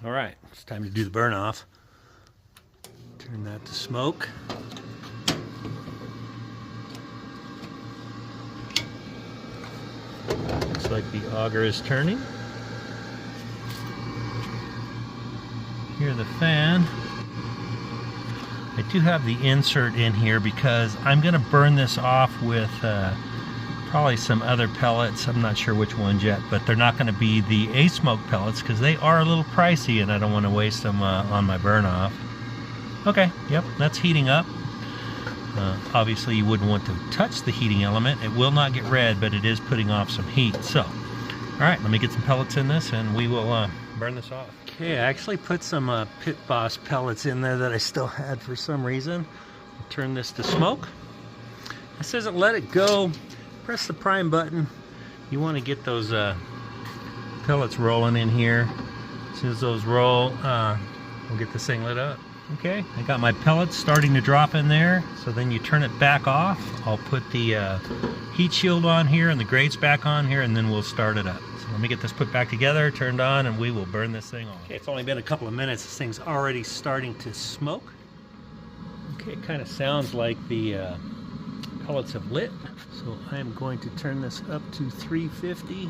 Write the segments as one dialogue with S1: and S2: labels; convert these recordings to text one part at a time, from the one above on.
S1: All right, it's time to do the burn off. Turn that to smoke. Looks like the auger is turning. Hear the fan. I do have the insert in here because I'm going to burn this off with probably some other pellets. I'm not sure which ones yet, but they're not going to be the ASMOKE pellets because they are a little pricey and I don't want to waste them on my burn off. Okay, yep, that's heating up. Obviously you wouldn't want to touch the heating element. It will not get red, but it is putting off some heat. So, all right, let me get some pellets in this and we will burn this off. Okay, I actually put some Pit Boss pellets in there that I still had for some reason. I'll turn this to smoke. It says let it go. Press the prime button. You want to get those pellets rolling in here. As soon as those roll, we'll get this thing lit up. Okay, I got my pellets starting to drop in there. So then you turn it back off. I'll put the heat shield on here and the grates back on here, and then we'll start it up. So let me get this put back together, turned on, and we will burn this thing off. Okay, it's only been a couple of minutes. This thing's already starting to smoke. Okay, it kind of sounds like the pellets have lit. So I am going to turn this up to 350.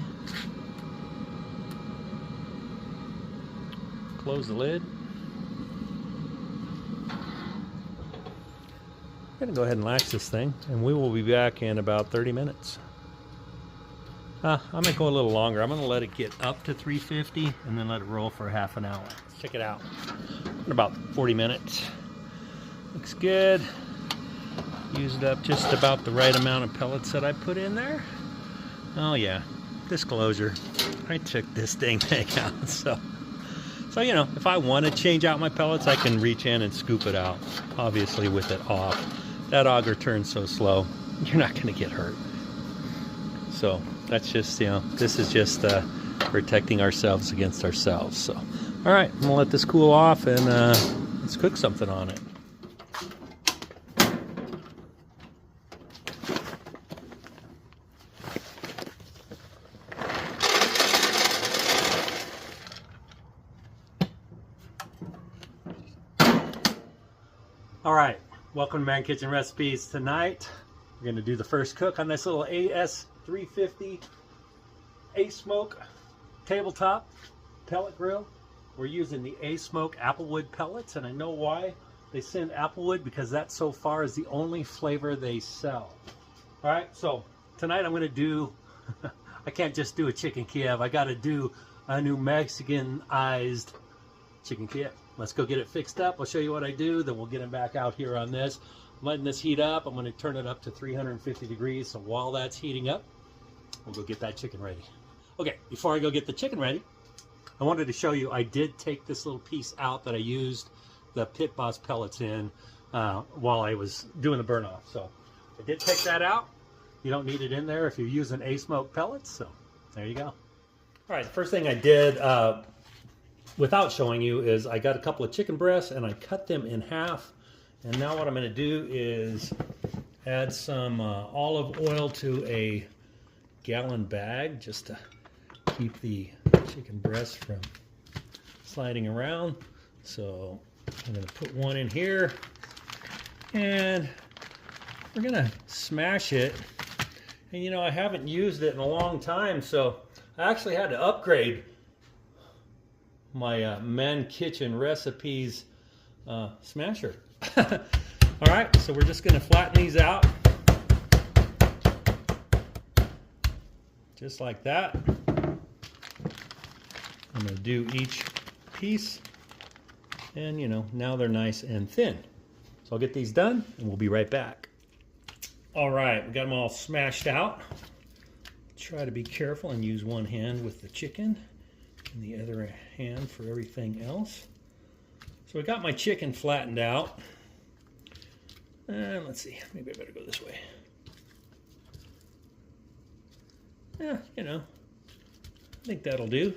S1: Close the lid. I'm going to go ahead and latch this thing, and we will be back in about 30 minutes. I might go a little longer. I'm going to let it get up to 350 and then let it roll for half an hour. Let's check it out. In about 40 minutes. Looks good. Used up just about the right amount of pellets that I put in there. Oh yeah, disclosure. I took this dang thing out. So you know, if I want to change out my pellets, I can reach in and scoop it out. Obviously with it off. That auger turns so slow, you're not going to get hurt. So that's just, you know, this is just protecting ourselves against ourselves. So, all right, I'm gonna let this cool off and let's cook something on it. All right, welcome to Man Kitchen Recipes. Tonight, we're gonna do the first cook on this little AS350 ASMOKE tabletop pellet grill. We're using the ASMOKE Applewood pellets, and I know why they send Applewood, because that so far is the only flavor they sell. All right, so tonight I'm gonna do, I can't just do a chicken Kiev, I gotta do a new Mexican-ized chicken Kiev. Let's go get it fixed up. I'll show you what I do, then we'll get it back out here on this. I'm letting this heat up. I'm going to turn it up to 350 degrees. So while that's heating up, we'll go get that chicken ready. Okay, before I go get the chicken ready, I wanted to show you, I did take this little piece out that I used the Pit Boss pellets in while I was doing the burn off. So I did take that out. You don't need it in there if you're using ASMOKE pellets. So there you go. All right, the first thing I did, without showing you, is I got a couple of chicken breasts and I cut them in half. And now what I'm going to do is add some olive oil to a gallon bag just to keep the chicken breasts from sliding around. So I'm going to put one in here and we're going to smash it. And you know, I haven't used it in a long time, so I actually had to upgrade my ManKitchenRecipes smasher. All right, so we're just going to flatten these out. Just like that. I'm going to do each piece. And you know, now they're nice and thin. So I'll get these done and we'll be right back. All right, we got them all smashed out. Try to be careful and use one hand with the chicken and the other hand for everything else. So I got my chicken flattened out. And let's see, maybe I better go this way. Yeah, you know, I think that'll do.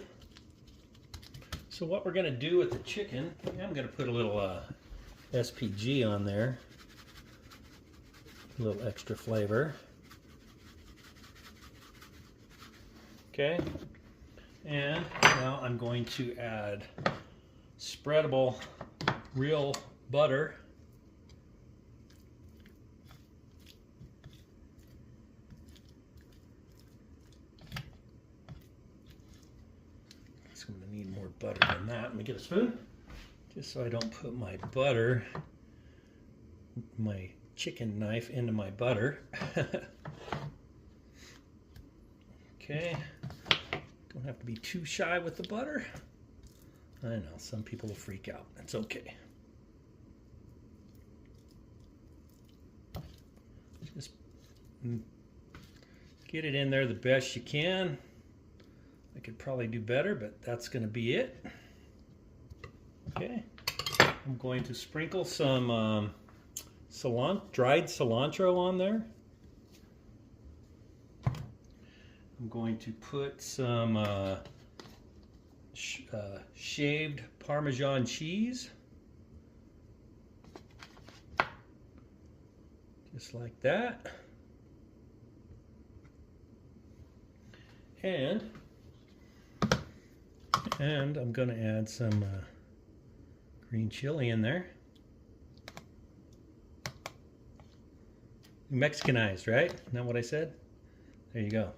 S1: So what we're gonna do with the chicken, I'm gonna put a little SPG on there. A little extra flavor. Okay, and now I'm going to add spreadable real butter. I'm going to need more butter than that. Let me get a spoon, just so I don't put my butter, my chicken knife into my butter. Okay, don't have to be too shy with the butter. I know, some people will freak out. It's okay. Just get it in there the best you can. I could probably do better, but that's going to be it. Okay, I'm going to sprinkle some dried cilantro on there. I'm going to put some shaved Parmesan cheese, just like that. And I'm going to add some green chili in there. Mexican-ized, right? Isn't that what I said? There you go.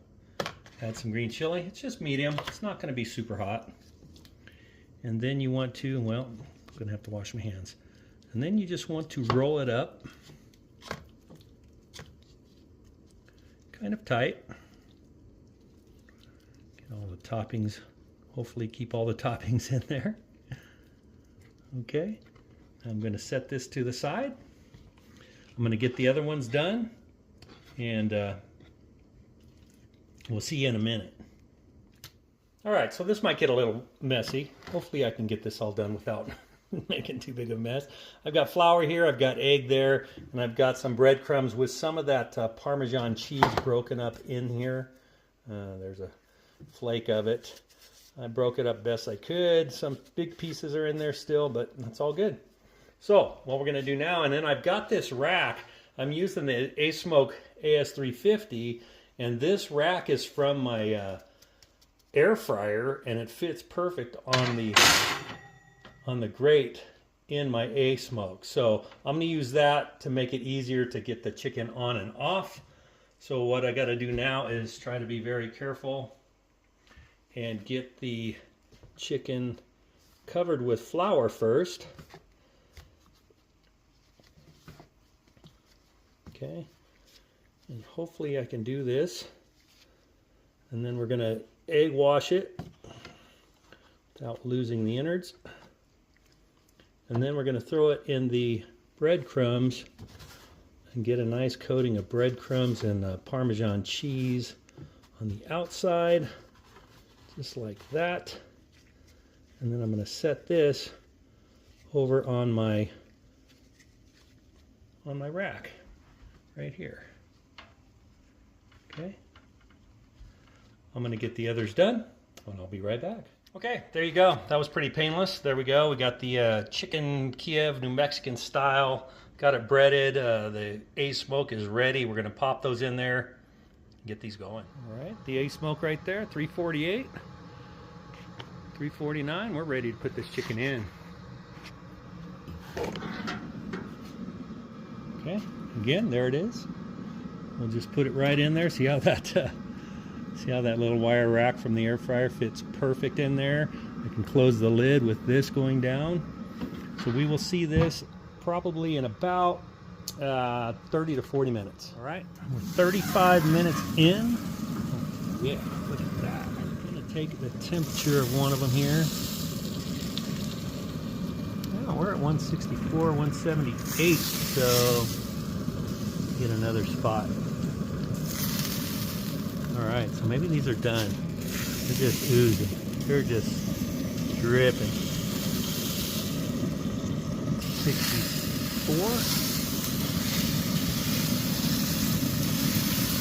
S1: Add some green chili. It's just medium. It's not going to be super hot. And then you want to, well, I'm going to have to wash my hands. And then you just want to roll it up kind of tight. Get all the toppings. Hopefully keep all the toppings in there. Okay, I'm going to set this to the side. I'm going to get the other ones done, and we'll see you in a minute. All right, so this might get a little messy. Hopefully I can get this all done without making too big of a mess. I've got flour here, I've got egg there, and I've got some breadcrumbs with some of that Parmesan cheese broken up in here. There's a flake of it. I broke it up best I could. Some big pieces are in there still, but that's all good. So what we're going to do now, and then I've got this rack. I'm using the ASMOKE AS350, and this rack is from my air fryer, and it fits perfect on the grate in my ASMOKE. So I'm going to use that to make it easier to get the chicken on and off. So what I got to do now is try to be very careful and get the chicken covered with flour first. Okay, and hopefully I can do this. And then we're going to egg wash it without losing the innards. And then we're going to throw it in the breadcrumbs and get a nice coating of breadcrumbs and Parmesan cheese on the outside. Just like that. And then I'm going to set this over on my rack right here. Okay. I'm going to get the others done, and I'll be right back. Okay, there you go. That was pretty painless. There we go. We got the chicken Kiev, New Mexican style. Got it breaded. The ASMOKE is ready. We're going to pop those in there and get these going. All right, the ASMOKE right there, 348. 349, we're ready to put this chicken in. Okay, again, there it is. We'll just put it right in there. See how that little wire rack from the air fryer fits perfect in there. I can close the lid with this going down. So we will see this probably in about 30 to 40 minutes. All right, we're 35 minutes in. Yeah, look at that. Take the temperature of one of them here. Oh, we're at 164, 178, so get another spot. All right, so maybe these are done. They're just oozing. They're just dripping. 64.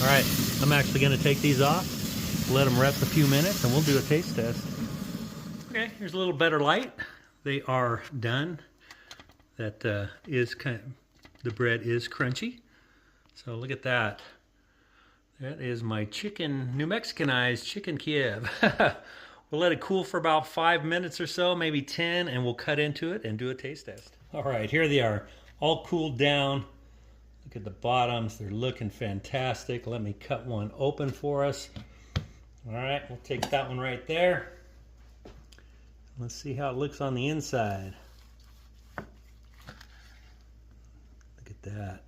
S1: All right, I'm actually going to take these off. Let them rest a few minutes and we'll do a taste test. Okay, here's a little better light. They are done. That is kind of, the bread is crunchy. So look at that. That is my chicken, New Mexican-ized chicken Kiev. We'll let it cool for about 5 minutes or so, maybe 10, and we'll cut into it and do a taste test. All right, here they are, all cooled down. Look at the bottoms, they're looking fantastic. Let me cut one open for us. All right, we'll take that one right there. Let's see how it looks on the inside. Look at that.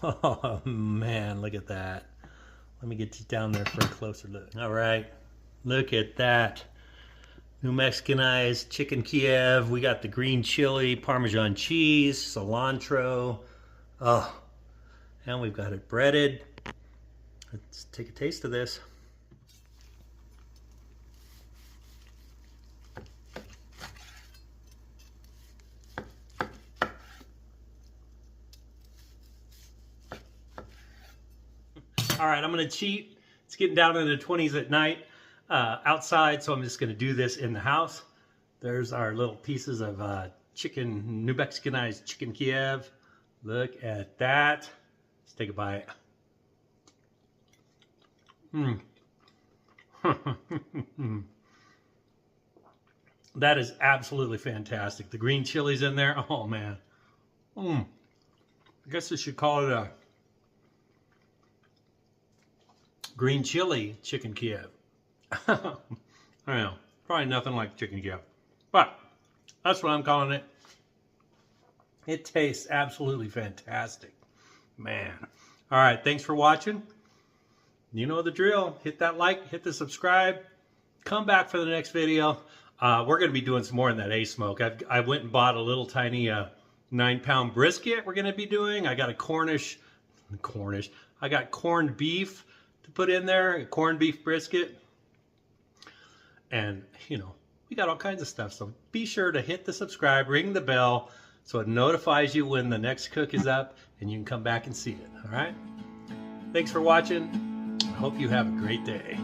S1: Oh man, look at that. Let me get you down there for a closer look. All right, look at that. New Mexican-ize Chicken Kiev. We got the green chili, Parmesan cheese, cilantro. Oh, and we've got it breaded. Let's take a taste of this. All right, I'm gonna cheat. It's getting down into the 20s at night outside, so I'm just gonna do this in the house. There's our little pieces of chicken, New Mexican-ize Chicken Kiev. Look at that. Let's take a bite. That is absolutely fantastic. The green chili's in there. Oh man. I guess I should call it a Green Chile Chicken Kiev. I don't know, probably nothing like Chicken Kiev, but that's what I'm calling it. It tastes absolutely fantastic, man. All right, thanks for watching. You know the drill. Hit that like, hit the subscribe. Come back for the next video. We're going to be doing some more in that ASMOKE. I went and bought a little tiny 9-pound brisket we're going to be doing. I got a Cornish. I got corned beef to put in there, a corned beef brisket. And, you know, we got all kinds of stuff. So be sure to hit the subscribe, ring the bell, so it notifies you when the next cook is up and you can come back and see it. All right? Thanks for watching. I hope you have a great day.